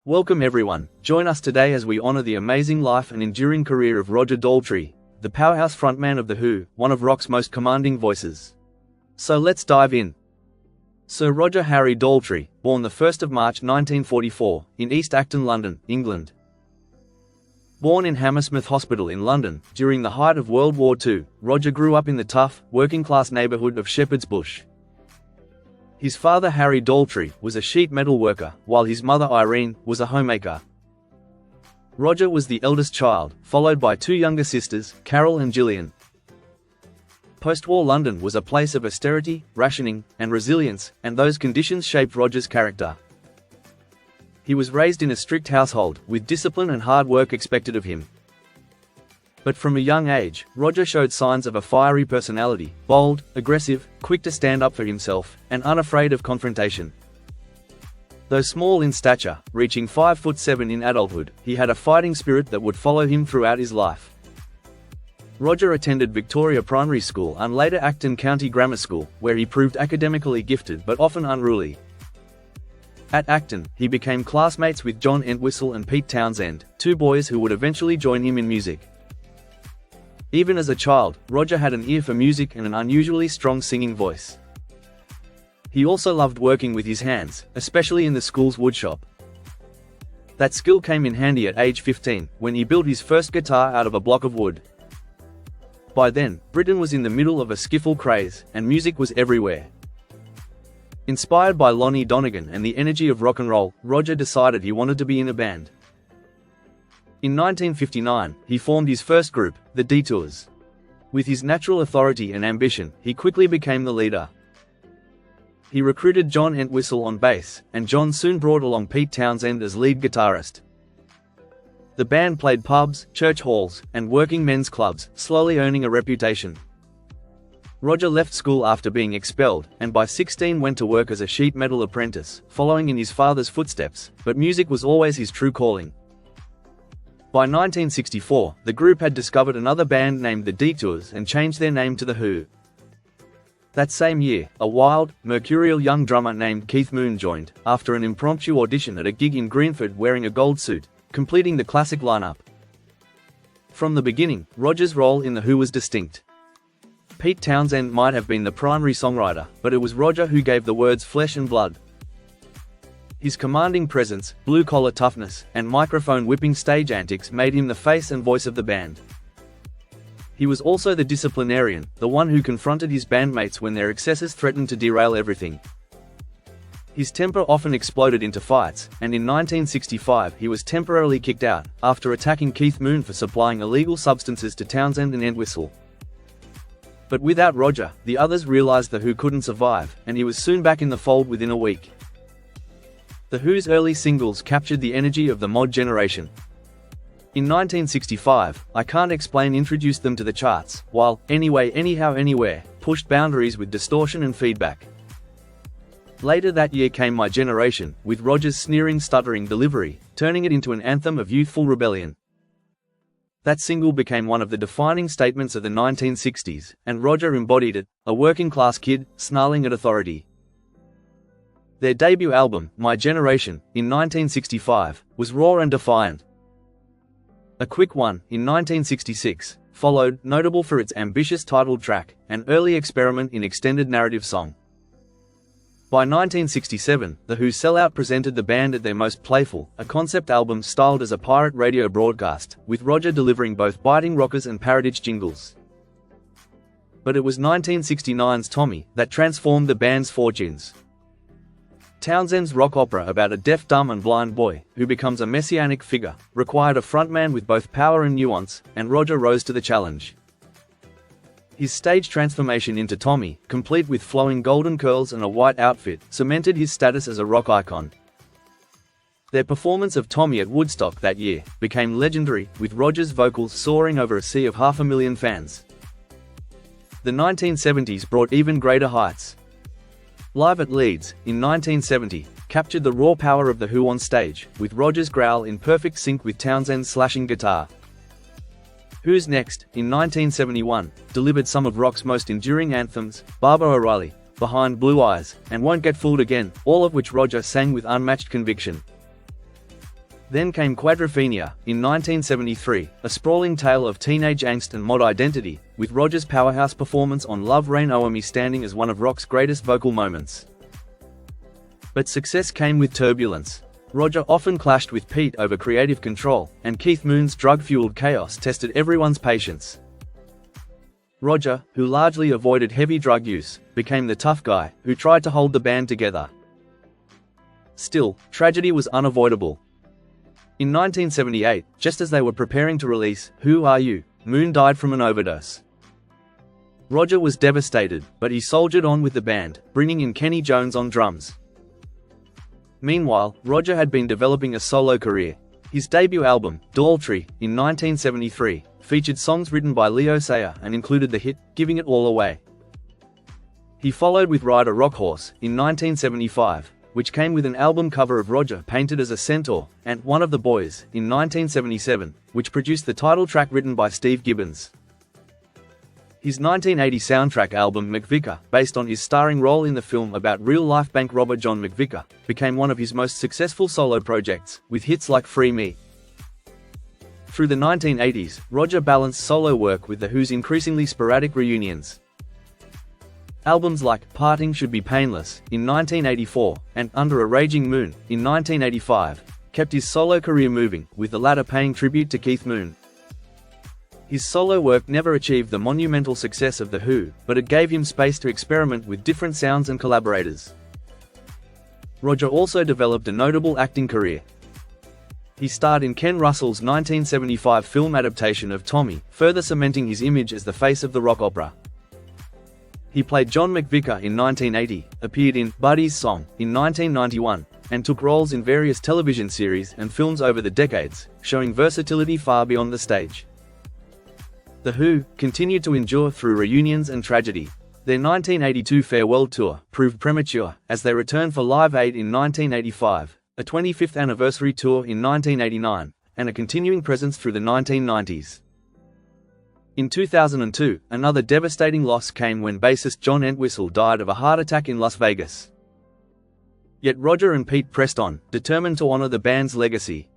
Welcome everyone, join us today as we honor the amazing life and enduring career of Roger Daltrey, the powerhouse frontman of The Who, one of rock's most commanding voices. So let's dive in. Sir Roger Harry Daltrey, born the 1st of March 1944, in East Acton, London, England. Born in Hammersmith Hospital in London, during the height of World War II, Roger grew up in the tough, working-class neighbourhood of Shepherd's Bush. His father Harry Daltrey was a sheet metal worker, while his mother Irene was a homemaker. Roger was the eldest child, followed by two younger sisters, Carol and Gillian. Post-war London was a place of austerity, rationing, and resilience, and those conditions shaped Roger's character. He was raised in a strict household, with discipline and hard work expected of him. But from a young age, Roger showed signs of a fiery personality, bold, aggressive, quick to stand up for himself, and unafraid of confrontation. Though small in stature, reaching 5'7" in adulthood, he had a fighting spirit that would follow him throughout his life. Roger attended Victoria Primary School and later Acton County Grammar School, where he proved academically gifted but often unruly. At Acton, he became classmates with John Entwistle and Pete Townshend, two boys who would eventually join him in music. Even as a child, Roger had an ear for music and an unusually strong singing voice. He also loved working with his hands, especially in the school's woodshop. That skill came in handy at age 15, when he built his first guitar out of a block of wood. By then, Britain was in the middle of a skiffle craze, and music was everywhere. Inspired by Lonnie Donegan and the energy of rock and roll, Roger decided he wanted to be in a band. In 1959, he formed his first group, the Detours. With his natural authority and ambition, he quickly became the leader. He recruited John Entwistle on bass, and John soon brought along Pete Townshend as lead guitarist. The band played pubs, church halls, and working men's clubs, slowly earning a reputation. Roger left school after being expelled, and by 16 went to work as a sheet metal apprentice, following in his father's footsteps, but music was always his true calling. By 1964, the group had discovered another band named the Detours and changed their name to The Who. That same year, a wild, mercurial young drummer named Keith Moon joined, after an impromptu audition at a gig in Greenford wearing a gold suit, completing the classic lineup. From the beginning, Roger's role in The Who was distinct. Pete Townshend might have been the primary songwriter, but it was Roger who gave the words flesh and blood. His commanding presence, blue-collar toughness, and microphone-whipping stage antics made him the face and voice of the band. He was also the disciplinarian, the one who confronted his bandmates when their excesses threatened to derail everything. His temper often exploded into fights, and in 1965 he was temporarily kicked out, after attacking Keith Moon for supplying illegal substances to Townshend and Entwistle. But without Roger, the others realized The Who couldn't survive, and he was soon back in the fold within a week. The Who's early singles captured the energy of the mod generation. In 1965, ICantExplain introduced them to the charts, while Anyway Anyhow Anywhere pushed boundaries with distortion and feedback. Later that year came My Generation, with Roger's sneering, stuttering delivery, turning it into an anthem of youthful rebellion. That single became one of the defining statements of the 1960s, and Roger embodied it, a working-class kid, snarling at authority. Their debut album, My Generation, in 1965, was raw and defiant. A Quick One, in 1966, followed, notable for its ambitious title track, an early experiment in extended narrative song. By 1967, The Who Sellout presented the band at their most playful, a concept album styled as a pirate radio broadcast, with Roger delivering both biting rockers and parodied jingles. But it was 1969's Tommy that transformed the band's fortunes. Townshend's rock opera about a deaf, dumb and blind boy, who becomes a messianic figure, required a frontman with both power and nuance, and Roger rose to the challenge. His stage transformation into Tommy, complete with flowing golden curls and a white outfit, cemented his status as a rock icon. Their performance of Tommy at Woodstock that year became legendary, with Roger's vocals soaring over a sea of 500,000 fans. The 1970s brought even greater heights. Live at Leeds, in 1970, captured the raw power of The Who on stage, with Roger's growl in perfect sync with Townshend's slashing guitar. Who's Next, in 1971, delivered some of rock's most enduring anthems, BabaORiley, Behind Blue Eyes, and Won't Get Fooled Again, all of which Roger sang with unmatched conviction. Then came Quadrophenia, in 1973, a sprawling tale of teenage angst and mod identity, with Roger's powerhouse performance on Love Reign Owe standing as one of rock's greatest vocal moments. But success came with turbulence. Roger often clashed with Pete over creative control, and Keith Moon's drug-fueled chaos tested everyone's patience. Roger, who largely avoided heavy drug use, became the tough guy who tried to hold the band together. Still, tragedy was unavoidable. In 1978, just as they were preparing to release Who Are You?, Moon died from an overdose. Roger was devastated, but he soldiered on with the band, bringing in Kenny Jones on drums. Meanwhile, Roger had been developing a solo career. His debut album, Daltrey, in 1973, featured songs written by Leo Sayer and included the hit, Giving It All Away. He followed with Ride a Rockhorse, in 1975, which came with an album cover of Roger painted as a centaur, and One of the Boys, in 1977, which produced the title track written by Steve Gibbons. His 1980 soundtrack album McVicker, based on his starring role in the film about real-life bank robber John McVicker, became one of his most successful solo projects, with hits like Free Me. Through the 1980s, Roger balanced solo work with The Who's increasingly sporadic reunions. Albums like Parting Should Be Painless, in 1984, and Under a Raging Moon, in 1985, kept his solo career moving, with the latter paying tribute to Keith Moon. His solo work never achieved the monumental success of The Who, but it gave him space to experiment with different sounds and collaborators. Roger also developed a notable acting career. He starred in Ken Russell's 1975 film adaptation of Tommy, further cementing his image as the face of the rock opera. He played John McVicker in 1980, appeared in Buddy's Song in 1991, and took roles in various television series and films over the decades, showing versatility far beyond the stage. The Who continued to endure through reunions and tragedy. Their 1982 farewell tour proved premature, as they returned for Live Aid in 1985, a 25th anniversary tour in 1989, and a continuing presence through the 1990s. In 2002, another devastating loss came when bassist John Entwistle died of a heart attack in Las Vegas. Yet Roger and Pete pressed on, determined to honor the band's legacy.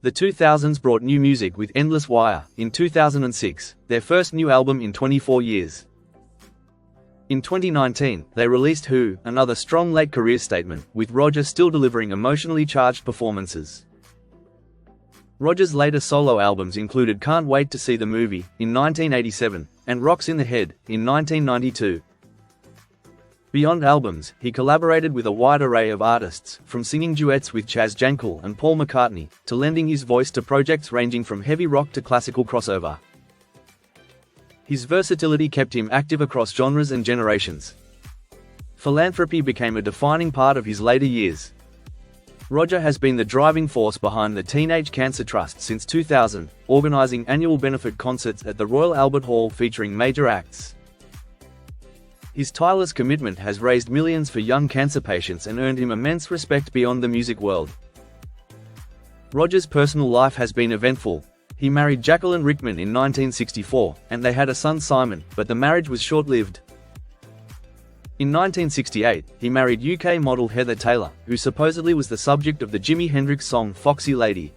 The 2000s brought new music with Endless Wire, in 2006, their first new album in 24 years. In 2019, they released Who, another strong late career statement, with Roger still delivering emotionally charged performances. Roger's later solo albums included Can't Wait to See the Movie, in 1987, and Rocks in the Head, in 1992. Beyond albums, he collaborated with a wide array of artists, from singing duets with Chaz Jankel and Paul McCartney, to lending his voice to projects ranging from heavy rock to classical crossover. His versatility kept him active across genres and generations. Philanthropy became a defining part of his later years. Roger has been the driving force behind the Teenage Cancer Trust since 2000, organizing annual benefit concerts at the Royal Albert Hall featuring major acts. His tireless commitment has raised millions for young cancer patients and earned him immense respect beyond the music world. Roger's personal life has been eventful. He married Jacqueline Rickman in 1964, and they had a son Simon, but the marriage was short-lived. In 1968, he married UK model Heather Taylor, who supposedly was the subject of the Jimi Hendrix song Foxy Lady.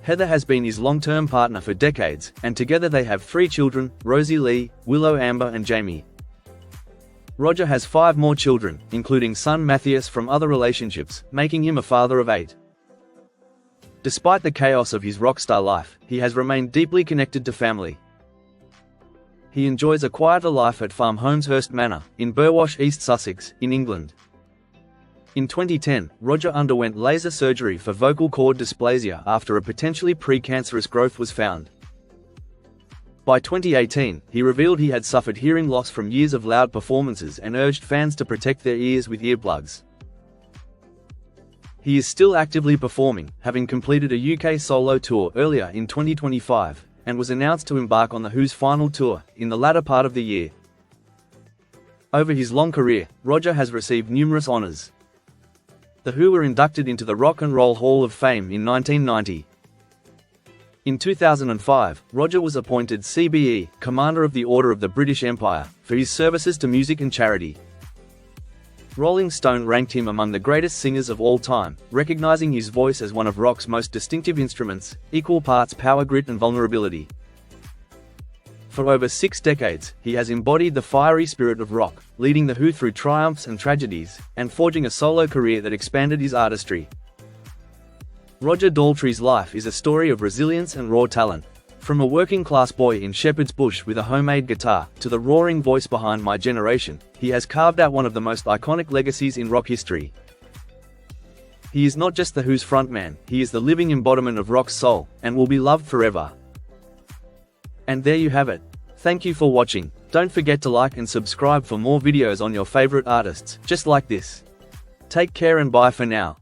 Heather has been his long-term partner for decades, and together they have 3 children, Rosie Lee, Willow Amber and Jamie. Roger has 5 more children, including son Matthias from other relationships, making him a father of 8. Despite the chaos of his rockstar life, he has remained deeply connected to family. He enjoys a quieter life at Farm Holmeshurst Manor, in Burwash, East Sussex, in England. In 2010, Roger underwent laser surgery for vocal cord dysplasia after a potentially precancerous growth was found. By 2018, he revealed he had suffered hearing loss from years of loud performances and urged fans to protect their ears with earplugs. He is still actively performing, having completed a UK solo tour earlier in 2025, and was announced to embark on The Who's final tour, in the latter part of the year. Over his long career, Roger has received numerous honours. The Who were inducted into the Rock and Roll Hall of Fame in 1990. In 2005, Roger was appointed CBE, Commander of the Order of the British Empire, for his services to music and charity. Rolling Stone ranked him among the greatest singers of all time, recognizing his voice as one of rock's most distinctive instruments, equal parts power, grit and vulnerability. For over 6 decades, he has embodied the fiery spirit of rock, leading The Who through triumphs and tragedies, and forging a solo career that expanded his artistry. Roger Daltrey's life is a story of resilience and raw talent. From a working-class boy in Shepherd's Bush with a homemade guitar, to the roaring voice behind My Generation, he has carved out one of the most iconic legacies in rock history. He is not just The Who's frontman, he is the living embodiment of rock's soul, and will be loved forever. And there you have it. Thank you for watching. Don't forget to like and subscribe for more videos on your favorite artists, just like this. Take care and bye for now.